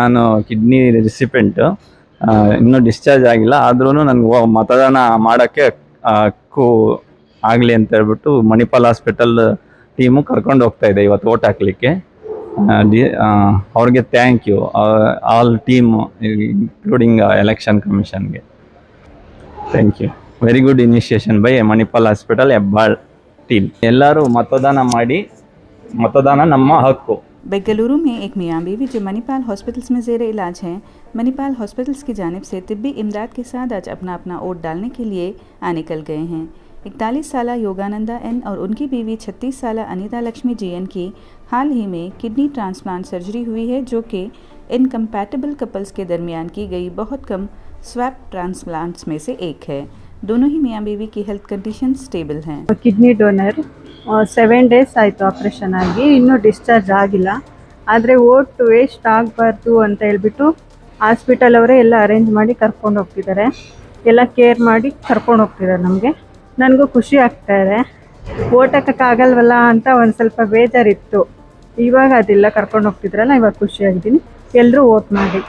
ನಾನು ಕಿಡ್ನಿ ರಿಸಿಪೆಂಟು, ಇನ್ನೂ ಡಿಸ್ಚಾರ್ಜ್ ಆಗಿಲ್ಲ. ಆದ್ರೂ ನನಗೆ ಮತದಾನ ಮಾಡೋಕ್ಕೆ ಹಕ್ಕು ಆಗಲಿ ಅಂತ ಹೇಳ್ಬಿಟ್ಟು ಮಣಿಪಾಲ್ ಹಾಸ್ಪಿಟಲ್ ಟೀಮು ಕರ್ಕೊಂಡು ಹೋಗ್ತಾ ಇದೆ ಇವತ್ತು ಓಟ್ ಹಾಕ್ಲಿಕ್ಕೆ. ಅವ್ರಿಗೆ thank you, all team including election ಕಮಿಷನ್ಗೆ thank you. Very good initiation by Manipal hospital Hebbal team. ಎಲ್ಲರೂ मतदान ಮಾಡಿ, मतदान ನಮ್ಮ ಹಕ್ಕು. बेंगलुरु में एक मियाँ बीवी जो मणिपाल हॉस्पिटल्स में ज़ेर इलाज हैं, मणिपाल हॉस्पिटल्स की जानिब से तिब्बी इमदाद के साथ आज अपना अपना वोट डालने के लिए आ निकल गए हैं। 41 साला योगानंदा एन और उनकी बीवी 36 साला अनीता लक्ष्मी जी एन की हाल ही में किडनी ट्रांसप्लांट सर्जरी हुई है, जो कि इनकम्पैटिबल कपल्स के दरमियान की गई बहुत कम स्वैप ट्रांसप्लांट्स में से एक है। दोनों ही मियाँ बीवी की हेल्थ कंडीशन स्टेबल हैं। ಕಿಡ್ನಿ ಡೋನರ್ 7 ಡೇಸ್ ಆಯಿತು ಆಪ್ರೇಷನ್ ಆಗಿ, ಇನ್ನೂ ಡಿಸ್ಚಾರ್ಜ್ ಆಗಿಲ್ಲ. ಆದರೆ ಓಟ್ ವೇಸ್ಟ್ ಆಗಬಾರ್ದು ಅಂತ ಹೇಳ್ಬಿಟ್ಟು ಹಾಸ್ಪಿಟಲ್ ಅವರೇ ಎಲ್ಲ ಅರೇಂಜ್ ಮಾಡಿ ಕರ್ಕೊಂಡು ಹೋಗ್ತಿದ್ದಾರೆ, ಎಲ್ಲ ಕೇರ್ ಮಾಡಿ ಕರ್ಕೊಂಡು ಹೋಗ್ತಿದ್ದಾರೆ. ನನಗೂ ಖುಷಿ ಆಗ್ತಾ ಇದೆ. ಓಟ್ ಹಾಕೋಕ್ಕಾಗಲ್ವಲ್ಲ ಅಂತ ಒಂದು ಸ್ವಲ್ಪ ಬೇಜಾರಿತ್ತು. ಇವಾಗ ಅದಿಲ್ಲ, ಕರ್ಕೊಂಡು ಹೋಗ್ತಿದ್ರಲ್ಲ, ಇವಾಗ ಖುಷಿಯಾಗಿದ್ದೀನಿ. ಎಲ್ಲರೂ ಓಟ್ ಮಾಡಿ.